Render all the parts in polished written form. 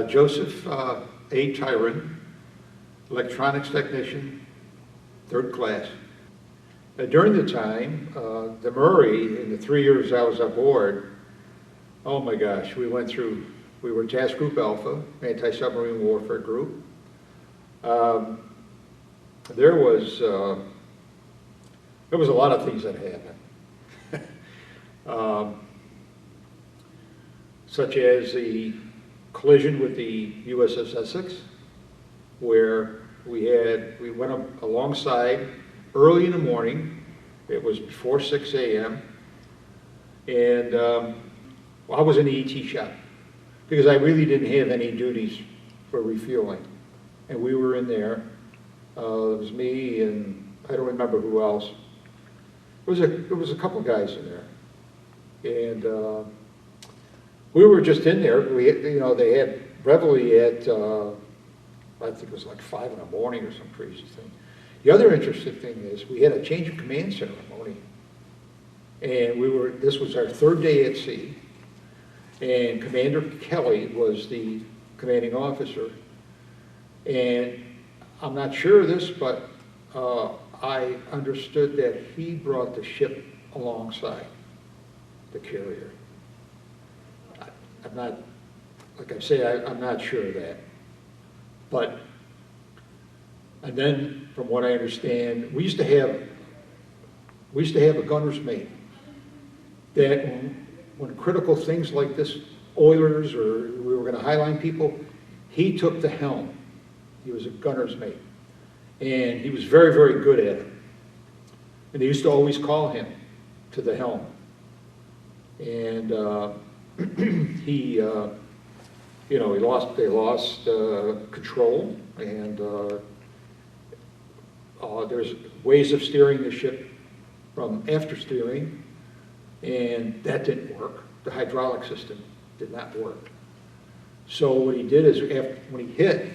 Joseph A. Tyran, electronics technician, 3rd class. During the time, the Murray, in the 3 years I was aboard, oh my gosh, we were Task Group Alpha, Anti-Submarine Warfare Group. There was a lot of things that happened, such as the collision with the USS Essex, where we went up alongside early in the morning. It was before 6 a.m. and I was in the ET shop because I really didn't have any duties for refueling, and we were in there. It was me and I don't remember who else. There was a couple guys in there, and we were just in there. They had reveille at I think it was like 5 in the morning or some crazy thing. The other interesting thing is we had a change of command ceremony, and this was our 3rd day at sea, and Commander Kelly was the commanding officer, and I'm not sure of this, but I understood that he brought the ship alongside the carrier. I'm not, like I say, I'm not sure of that. But, and then from what I understand, we used to have a gunner's mate that when critical things like this, oilers or we were going to highline people, he took the helm. He was a gunner's mate. And he was very, very good at it. And they used to always call him to the helm. And they lost control, and there's ways of steering the ship from after steering, and that didn't work. The hydraulic system did not work. So what he did is, when he hit,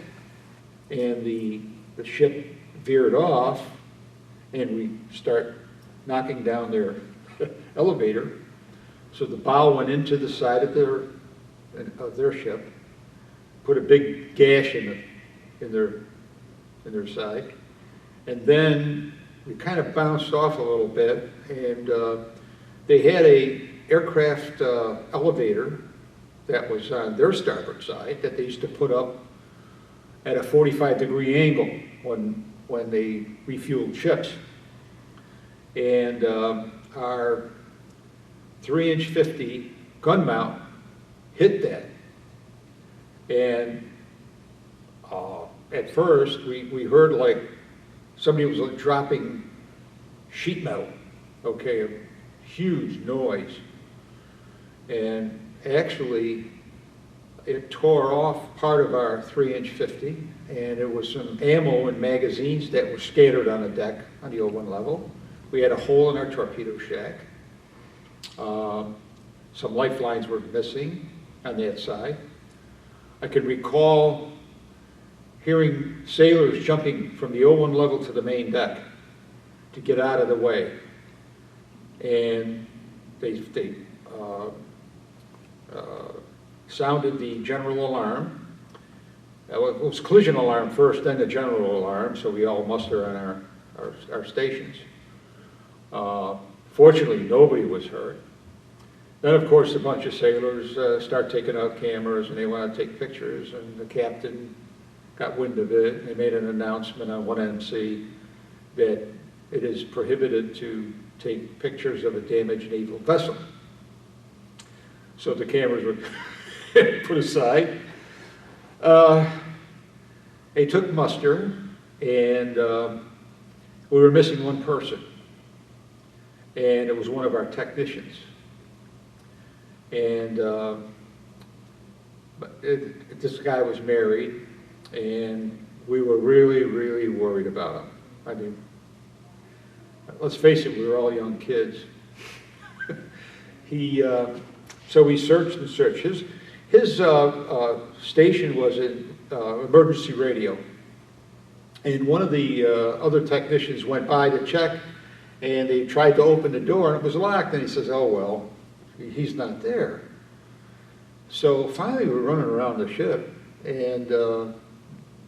and the ship veered off, and we start knocking down their elevator, so the bow went into the side of their ship, put a big gash in their side, and then we kind of bounced off a little bit, and they had a aircraft elevator that was on their starboard side that they used to put up at a 45-degree angle when they refueled ships, and our 3-inch 50 gun mount hit that. And at first, we heard like somebody was like dropping sheet metal, okay, a huge noise. And actually, it tore off part of our 3-inch 50, and there was some ammo and magazines that were scattered on the deck on the O1 level. We had a hole in our torpedo shack. Some lifelines were missing on that side. I can recall hearing sailors jumping from the O1 level to the main deck to get out of the way. And they sounded the general alarm. It was collision alarm first, then the general alarm, so we all muster on our stations. Fortunately, nobody was hurt. Then, of course, a bunch of sailors start taking out cameras, and they want to take pictures, and the captain got wind of it, and they made an announcement on 1MC that it is prohibited to take pictures of a damaged naval vessel. So the cameras were put aside. They took muster, and we were missing one person, and it was one of our technicians. And this guy was married, and we were really, really worried about him. I mean, let's face it, we were all young kids. So we searched and searched. His station was in emergency radio, and one of the other technicians went by to check, and they tried to open the door, and it was locked, and he says, oh, well, he's not there. So finally, we were running around the ship, and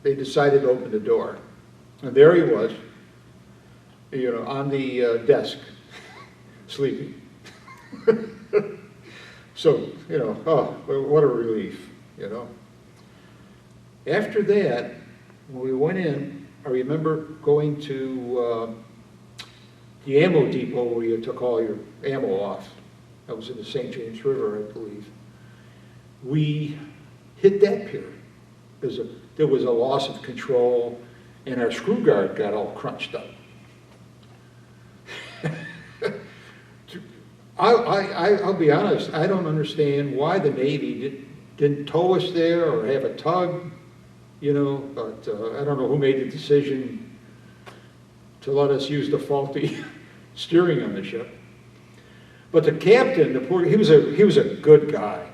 they decided to open the door. And there he was, you know, on the desk, sleeping. So, you know, oh, what a relief, you know. After that, when we went in, I remember going to the ammo depot where you took all your ammo off. That was in the St. James River, I believe. We hit that pier. There was a loss of control, and our screw guard got all crunched up. I'll be honest, I don't understand why the Navy didn't tow us there or have a tug, you know, but I don't know who made the decision to let us use the faulty steering on the ship. But the captain, he was a good guy.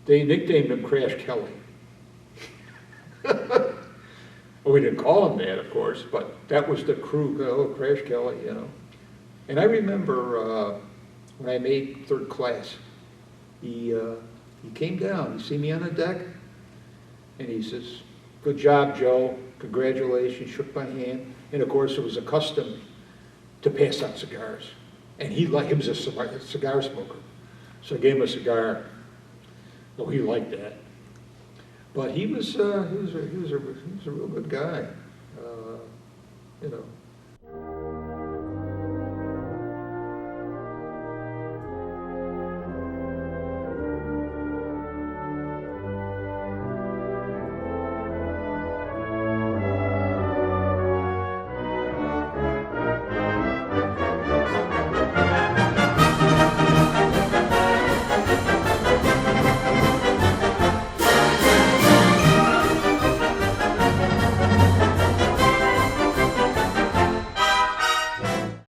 They nicknamed him Crash Kelly. Well, we didn't call him that, of course, but that was the crew, oh, Crash Kelly, you know. And I remember when I made third class, he came down, he see me on the deck, and he says, "Good job, Joe, congratulations," shook my hand. And of course, it was a custom to pass out cigars. And he was a cigar smoker, so I gave him a cigar. Oh, he liked that. But he was a real good guy, you know.